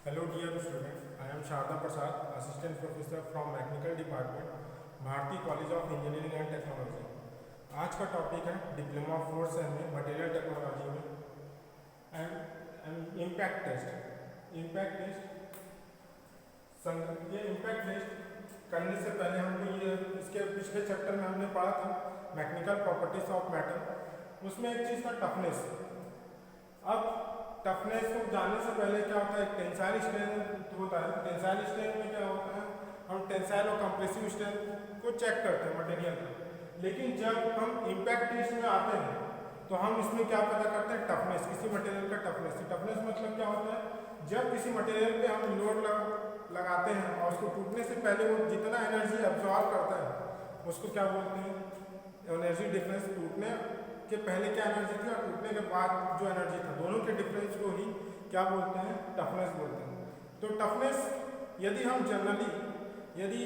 Hello dear students, I am Sharda Prasad, Assistant Professor from Mechanical Department, Bharatiya college of engineering and technology. आज का topic है diploma fourth sem में material technology में and impact test. Impact test ये impact test करने से पहले हमको ये इसके पिछले चैप्टर में हमने पढ़ा था मैकेनिकल प्रॉपर्टीज ऑफ मैटर, उसमें एक चीज़ था टफनेस। अब टफनेस को जानने से पहले क्या होता है, टेंसाइल स्ट्रेंथ होता है। टेंसाइल स्ट्रेंथ में क्या होता है, हम टेंसाइल और कंप्रेसिव स्ट्रेंथ को चेक करते हैं मटेरियल का। लेकिन जब हम इम्पैक्ट टेस्ट में आते हैं तो हम इसमें क्या पता करते हैं, टफनेस, किसी मटेरियल का टफनेस। टफनेस मतलब क्या होता है, जब किसी मटेरियल पे हम लोड लगाते हैं और उसको टूटने से पहले वो जितना एनर्जी एब्जॉर्ब करता है उसको क्या बोलते हैं, एनर्जी डिफरेंस। टूटने के पहले क्या एनर्जी थी और टूटने के बाद जो एनर्जी था, दोनों के डिफरेंस को ही क्या बोलते हैं, टफनेस बोलते हैं। तो टफनेस यदि हम जनरली यदि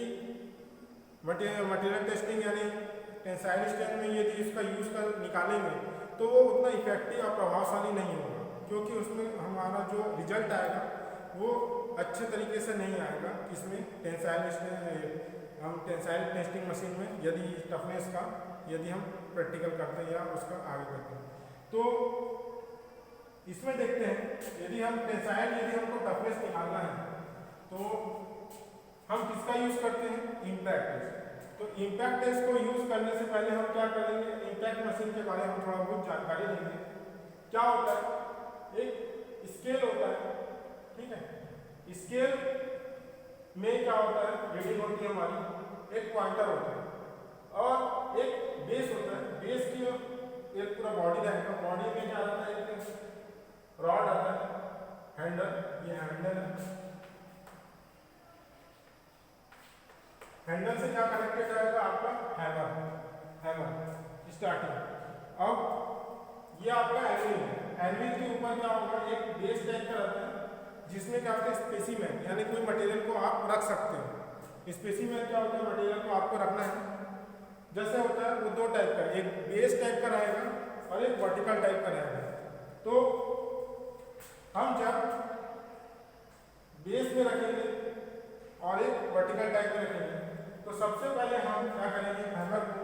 मटेरियल टेस्टिंग यानी टेंसाइल स्ट्रेंथ में यदि इसका यूज़ कर निकालेंगे तो वो उतना इफेक्टिव और प्रभावशाली नहीं होगा, क्योंकि उसमें हमारा जो रिजल्ट आएगा वो अच्छे तरीके से नहीं आएगा। इसमें हम टेंसाइल टेस्टिंग मशीन में यदि टफनेस का यदि हम प्रैक्टिकल करते हैं या उसका आगे करते हैं तो इसमें देखते हैं यदि हमको टफनेस निकालना है तो हम किसका यूज़ करते हैं, इम्पैक्ट टेस्ट। तो इम्पैक्ट टेस्ट को यूज़ करने से पहले हम क्या करेंगे, इम्पैक्ट मशीन के बारे में थोड़ा बहुत जानकारी लेंगे। क्या होता है, एक स्केल होता है, ठीक है। स्केल में क्या होता है, रीडिंग होती है हमारी, एक पॉइंटर होता है और एक बेस होता है। बेस की एक पूरा बॉडी रहेगा, बॉडी में क्या आता है, एक रॉड आता है, हैंडल, ये हैंडल है। हैंडल से क्या कनेक्टेड रहेगा आपका, हैमर स्टार्टिंग। अब ये आपका एनविल है, एनविल के ऊपर क्या होगा, एक बेस टाइप का रहता है जिसमें क्या होता है, स्पेसिमेन, यानी कोई मटेरियल को आप रख सकते हो। स्पेसिमेन क्या होता है, मटेरियल को आपको रखना है। जैसे होता है वो दो टाइप का, एक बेस टाइप का रहेगा और एक वर्टिकल टाइप का रहेगा। तो हम जब बेस में रखेंगे और एक वर्टिकल टाइप में रखेंगे तो सबसे पहले हम क्या करेंगे, हैमर को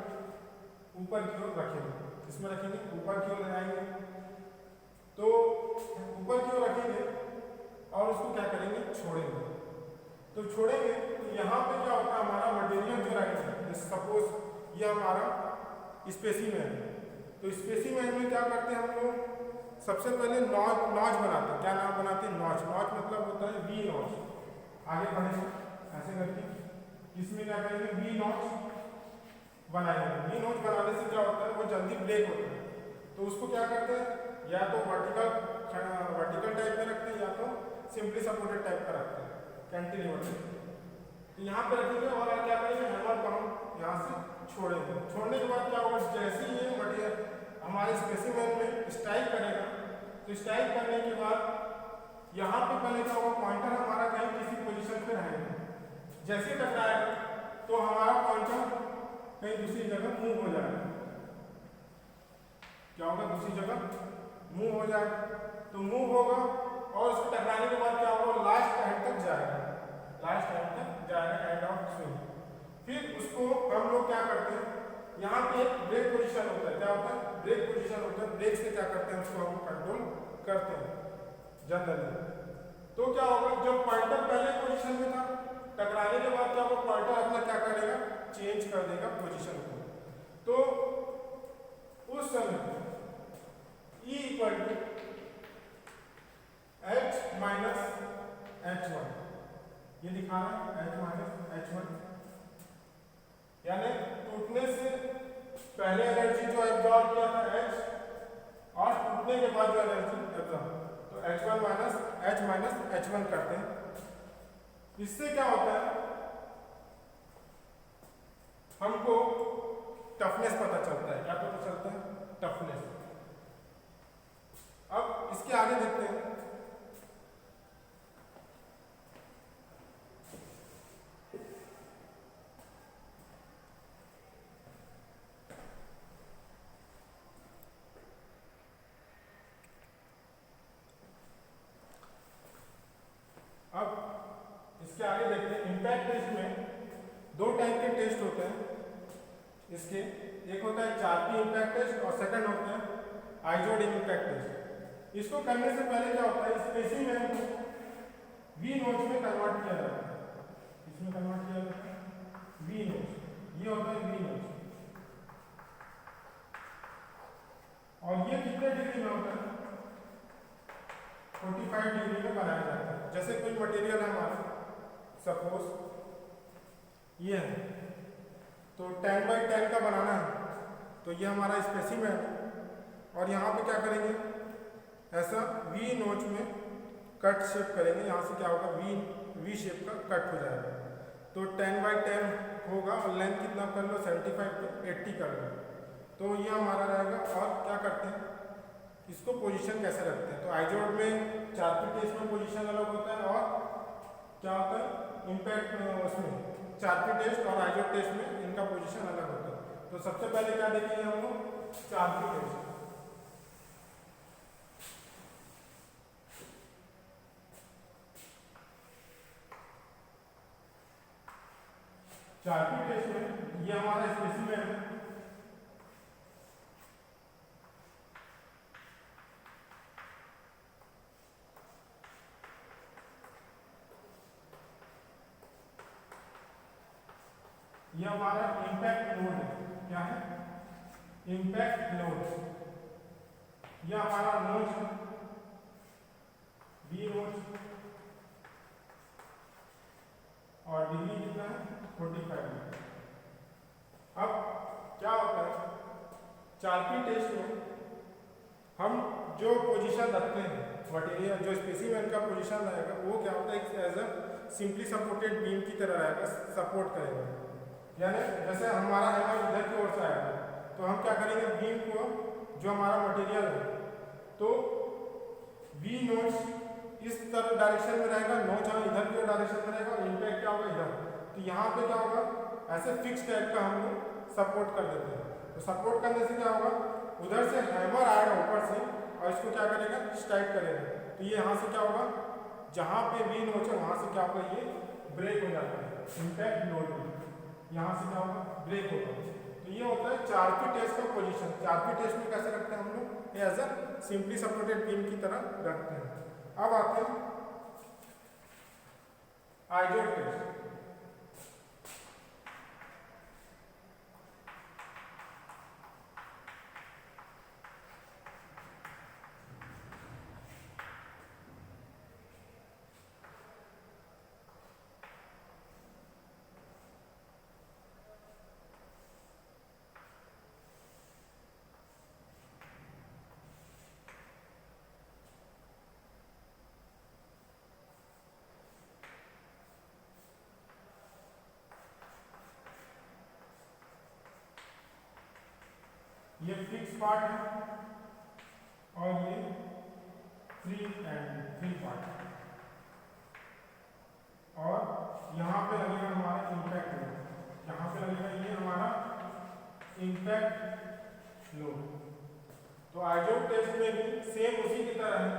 ऊपर की ओर रखेंगे। इसमें रखेंगे, ऊपर की ओर लगाएंगे। तो ऊपर की ओर रखेंगे और उसको क्या करेंगे, छोड़ेंगे। तो छोड़ेंगे तो यहाँ पे क्या होता है, हमारा मटेरियल जो रहेगा, सपोज ये हमारा स्पेसिमेन है। तो स्पेसिमेन में क्या करते हैं हम लोग, सबसे पहले नॉच बनाते हैं। क्या नाम बनाते हैं, नॉच। नॉच मतलब होता है वी नॉच। आगे बढ़ेंगे ऐसे करके, इसमें क्या करेंगे, वी नॉच बनाएंगे। वी नॉच बनाने से क्या होता है, वो जल्दी ब्रेक होता है। तो उसको क्या करते हैं, या तो वर्टिकल टाइप में रखते हैं या तो सिंपली सपोर्टेड टाइप का रखते हैं, कैंटिलीवर। तो यहाँ पे रखेंगे और क्या करेंगे, हैमर को हम यहाँ से छोड़ेंगे। छोड़ने के बाद क्या होगा, जैसे ही ये मटेरियल हमारे स्पेसिमेन में स्ट्राइक करेगा तो स्ट्राइक करने के बाद यहाँ पे पहले क्या होगा, पॉइंटर हमारा कहीं किसी पोजीशन पे रहेगा। जैसे टकराएगा तो हमारा पॉइंटर कहीं दूसरी जगह मूव हो जाएगा। क्या होगा, दूसरी जगह मूव हो जाएगा। तो मूव होगा और उसको टकराने के बाद क्या होगा, लास्ट एंड तक जाएगा, एंड ऑफ स्विंग। फिर उसको हम लोग क्या करते हैं, यहाँ पे एक ब्रेक पोजीशन होता है। क्या होता है, ब्रेक पोजीशन होता है। ब्रेक से क्या करते हैं, उसको हम कंट्रोल करते हैं जनरली। तो क्या होगा, जब पॉइंटर पहले पोजीशन में था, टकराने के बाद क्या होगा, पॉइंटर अपना क्या करेगा, चेंज कर देगा पोजीशन को। तो उस समय E equal to H minus H1, ये दिखा रहा है H माइनस H1, यानी टूटने से पहले एनर्जी जो एब्जॉर्ब किया था H और टूटने के बाद जो एनर्जी एब्जॉर्ब, तो H1 माइनस H1 करते हैं। इससे क्या होता है, हमको टफनेस पता चलता है। क्या पता चलता है, टफनेस। अब इसके आगे देखते हैं। तीन टेस्ट होते हैं इसके, एक होता है चार्पी इम्पैक्ट टेस्ट और सेकंड होता है आइजोड इम्पैक्ट टेस्ट। इसको करने से पहले क्या होता है, स्पेसिमेन को वी नोच में कन्वर्ट किया जाता है, इसमें कन्वर्ट किया जाता है वी नोच, ये होता है वी नोच। और ये कितने डिग्री में होता है, 45 डिग्री में बनाया जाता है। जैसे कोई मटेरियल है हमारा, सपोज ये है, तो 10x10 का बनाना है, तो ये हमारा स्पेसिमेन है और यहाँ पे क्या करेंगे, ऐसा वी नोच में कट शेप करेंगे, यहाँ से क्या होगा वी शेप का कट हो जाएगा। तो 10x10 होगा और लेंथ कितना कर लो, 75 पे 80 कर लो, तो ये हमारा रहेगा। और क्या करते हैं, इसको पोजीशन कैसे रखते हैं, तो आइजोड में चार्पी टेस्ट में पोजीशन अलग होता है और क्या होता है इम्पैक्ट उसमें चार्पी टेस्ट और आइजोड टेस्ट में इनका पोजीशन अलग होता है। तो सबसे पहले क्या देखेंगे हम लोग, चार्पी टेस्ट। चार्पी टेस्ट में ये हमारा स्पेसिमेन है, ये हमारा इम्पैक्ट लोड है, क्या है इम्पैक्ट लोड। ये हमारा नोच है वी नोच और डिग्री कितना है 45 डिग्री। अब क्या होता है, चार्पी टेस्ट में हम जो पोजीशन रखते हैं मटेरियल, जो स्पेसिमेन का पोजीशन रहेगा वो क्या होता है, as a simply supported beam की तरह रहेगा, सपोर्ट करेगा। यानी जैसे हमारा हैमर इधर की ओर से आएगा तो हम क्या करेंगे, बीम को जो हमारा मटेरियल है तो वी नोच इस तरह डायरेक्शन में रहेगा, नोच हम इधर की डायरेक्शन में रहेगा और इम्पैक्ट क्या होगा इधर। तो यहाँ पे क्या होगा, ऐसे फिक्स टाइप का हम लोग सपोर्ट कर देते हैं। तो सपोर्ट करने से क्या होगा, उधर से हैमर आएगा ऊपर से और इसको क्या करेगा, स्ट्राइक करेगा। तो ये यहाँ से क्या होगा, जहाँ पे वी नोच है वहाँ से क्या होगा, ये ब्रेक हो जाता है, इम्पैक्ट लोड में यहाँ से क्या होगा, ब्रेक होगा। तो ये होता है चार्पी टेस्ट का पोजीशन। चार्पी टेस्ट में कैसे रखते हैं हम लोग, as a simply supported beam की तरह रखते हैं। अब आते हैं आइजोड टेस्ट। ये फिक्स पार्ट है और ये फ्री पार्ट है और यहाँ पे लगेगा हमारा इम्पैक्ट लोड, यहाँ पे लगेगा ये हमारा इम्पैक्ट लोड। तो आइजोड टेस्ट में भी सेम उसी की तरह है,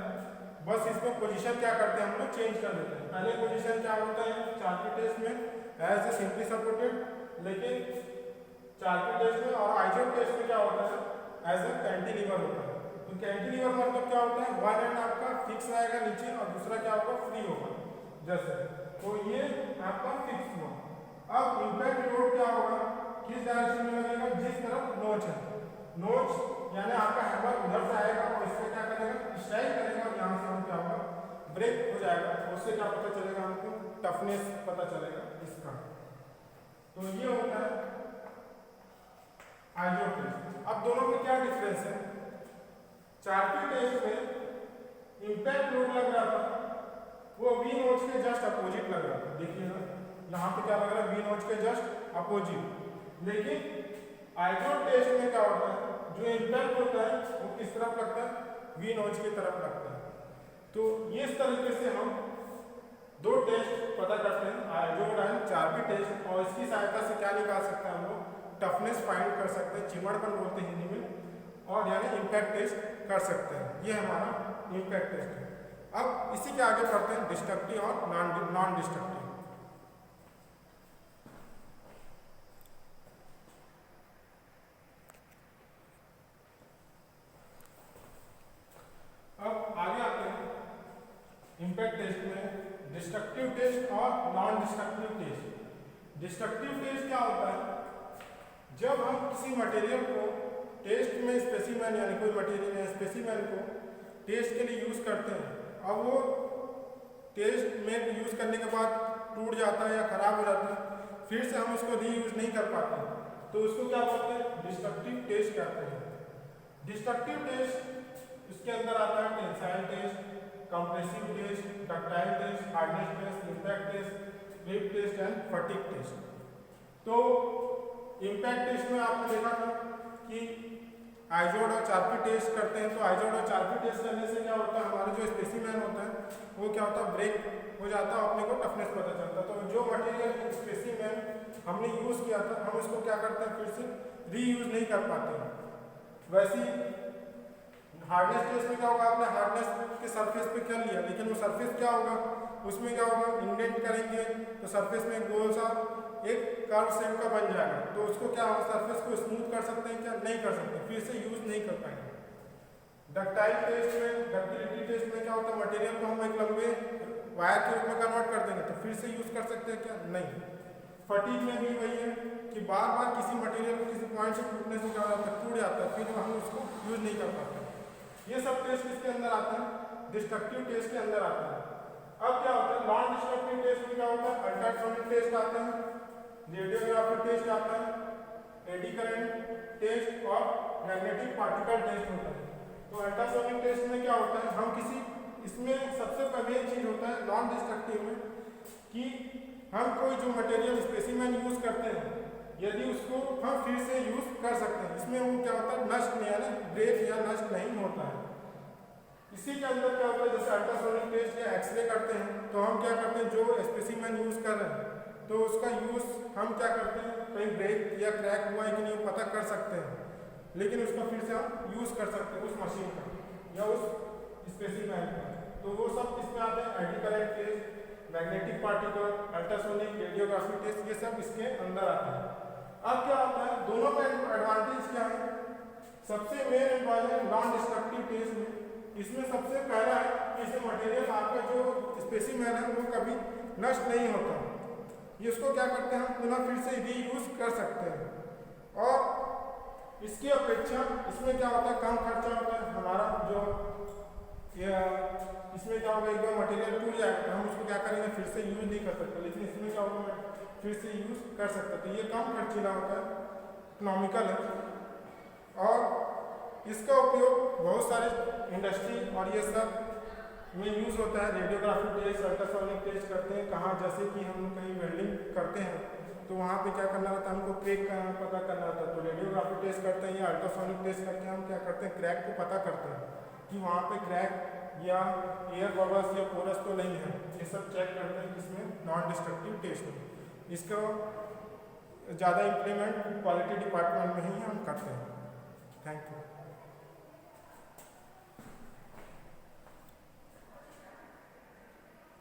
बस इसमें पोजीशन क्या करते हैं हम लोग, चेंज कर देते हैं। पहले पोजीशन क्या होता है चार्पी टेस्ट में, एज ए सिंपली सपोर्टेड, लेकिन चार्पी टेस्ट में और आइजोड टेस्ट में क्या होता है, एज ए कैंटिलीवर होता है। तो कैंटिलीवर मतलब क्या होता है, वन एंड आपका फिक्स रहेगा नीचे और दूसरा क्या होगा, फ्री होगा जैसे। तो ये आपका फिक्स हुआ। अब इम्पैक्ट लोड क्या होगा, किस डायरेक्शन में लगेगा, जिस तरफ नोच है, नोच यानी आपका हैमर उधर से आएगा और इससे क्या करेगा, स्ट्राइक करेगा और यहाँ से हम क्या होगा, ब्रेक हो जाएगा। उससे क्या पता चलेगा हमको, टफनेस पता चलेगा इसका। तो ये होता है आइजोड टेस्ट। अब दोनों में क्या डिफरेंस है, चार्पी टेस्ट में इम्पैक्ट लोड लग रहा था वो वी नोच के जस्ट अपोजिट लग रहा था, देखिएगा यहाँ पे क्या लग रहा है, वी नोच के जस्ट अपोजिट। लेकिन आइजोड टेस्ट में क्या होता है, जो इम्पैक्ट होता है वो किस तरफ लगता है, वी नोच की तरफ लगता है। तो इस तरीके से हम दो टेस्ट पता करते हैं, आइजोड एंड चार्पी टेस्ट, और इसकी सहायता से क्या निकाल सकते हैं हम लोग, टफनेस फाइंड कर सकते हैं, चिमड़पन बोलते हैं हिंदी में, और यानी इम्पैक्ट टेस्ट कर सकते हैं। ये हमारा इम्पैक्ट टेस्ट है। अब इसी के आगे पढ़ते हैं डिस्ट्रक्टिव और नॉन डिस्ट्रक्टिव। और non destructive test. Destructive test क्या होता है? जब हम किसी मटेरियल को टेस्ट में स्पेसिमेन यानी कोई मटेरियल या स्पेसिमेन को टेस्ट के लिए यूज़ करते हैं, अब वो टेस्ट में यूज़ करने के बाद टूट जाता है या ख़राब हो जाता है, फिर से हम उसको रीयूज नहीं कर पाते, तो उसको क्या बोलते हैं? डिस्ट्रक्टिव टेस्ट कहते हैं। डिस्ट्रक्टिव टेस्ट इसके अंदर आता है tensile test, compressive test, ductile test, hardness test, impact test, grip test and fatigue test. तो इम्पैक्ट टेस्ट में आपने देखा था कि आइजोड और चार्पी टेस्ट करते हैं, तो आइजोड और चार्पी टेस्ट करने से क्या होता है? हमारा जो स्पेसिमेन होता है वो क्या होता है? ब्रेक हो जाता है, अपने को टफनेस पता चलता है। तो जो मटेरियल स्पेसिमेन हमने यूज़ किया था, हम उसको क्या करते हैं? फिर से रीयूज नहीं कर पाते हैं। वैसे हार्डनेस टेस्ट में क्या होगा? आपने हार्डनेस के सरफेस पे क्या लिया, लेकिन वो सरफेस क्या होगा? उसमें क्या होगा? इंडेंट करेंगे तो सरफेस में गोल सा एक कर्व शेप का बन जाएगा, तो उसको क्या होगा? सरफेस को स्मूथ कर सकते हैं क्या? नहीं कर सकते, फिर से यूज नहीं कर पाएंगे। डक्टाइल टेस्ट में, डक्टिलिटी टेस्ट में क्या होता है? मटेरियल को हम एक लंबे वायर के रूप में कन्वर्ट कर देंगे, तो फिर से यूज कर सकते हैं क्या? नहीं। फटीग में भी वही है कि बार बार किसी मटेरियल को किसी पॉइंट से टूटने से क्या होता है? टूट जाता है, फिर हम उसको यूज नहीं कर पाते। ये सब टेस्ट किसके अंदर आते हैं? डिस्ट्रक्टिव टेस्ट के अंदर आते हैं। अब क्या होता है? नॉन डिस्ट्रक्टिव टेस्ट में क्या होता है? अल्ट्रासोनिक टेस्ट आते हैं, रेडियोग्राफी टेस्ट आता है, एडी करंट टेस्ट और मैग्नेटिक पार्टिकल टेस्ट होता है। तो अल्ट्रासोनिक टेस्ट में क्या होता है? हम किसी इसमें सबसे पहले चीज होता है नॉन डिस्ट्रक्टिव में कि हम कोई जो मटेरियल स्पेसिमेन यूज करते हैं, यदि उसको हम फिर से यूज कर सकते हैं, इसमें वो क्या होता है? नष्ट नहीं, यानी ब्रेक या नष्ट नहीं होता है। इसी के अंदर क्या होता है? जैसे अल्ट्रासोनिक टेस्ट या एक्सरे करते हैं, तो हम क्या करते हैं? जो स्पेसिमेन यूज कर रहे हैं, तो उसका यूज हम क्या करते हैं? कहीं ब्रेक या क्रैक हुआ है कि नहीं वो पता कर सकते हैं, लेकिन उसका फिर से हम यूज कर सकते हैं उस मशीन का या उस स्पेसिमेन का। तो वो सब किसमें आते हैं? Eddy current test, magnetic particle, ultrasonic, radiography test, ये सब इसके अंदर आते हैं। अब क्या होता है? दोनों का एडवांटेज क्या है? सबसे main advantage non destructive test में, इसमें सबसे पहला है कि इसे मटेरियल आपका जो स्पेसिमेन है वो कभी नष्ट नहीं होता, ये उसको क्या करते हैं? हम पुनः फिर से रीयूज कर सकते हैं। और इसकी अपेक्षा इसमें क्या होता है? कम खर्चा होता है हमारा। जो इसमें क्या होगा? एक बार मटेरियल टूट जाएगा तो हम उसको क्या करेंगे? फिर से यूज नहीं कर सकते, लेकिन इसमें क्या होगा? फिर से यूज कर सकते हैं। तो ये कम खर्चीला होता है, इकोनॉमिकल है, और इसका उपयोग बहुत सारे इंडस्ट्री और ये सब में यूज़ होता है। रेडियोग्राफी टेस्ट, अल्ट्रासोनिक टेस्ट करते हैं कहाँ? जैसे कि हम कहीं वेल्डिंग करते हैं तो वहाँ पे क्या करना रहता है? हमको क्रैक पता करना रहता है, तो रेडियोग्राफी टेस्ट करते हैं या अल्ट्रासोनिक टेस्ट करके हम क्या करते हैं? क्रैक को पता करते हैं कि वहाँ पे क्रैक या एयर बबल्स या पोरस तो नहीं है, ये सब चेक करते हैं किसमें? नॉन डिस्ट्रक्टिव टेस्ट में। इसका ज़्यादा इम्प्लीमेंट क्वालिटी डिपार्टमेंट में ही हम करते हैं। Thank you.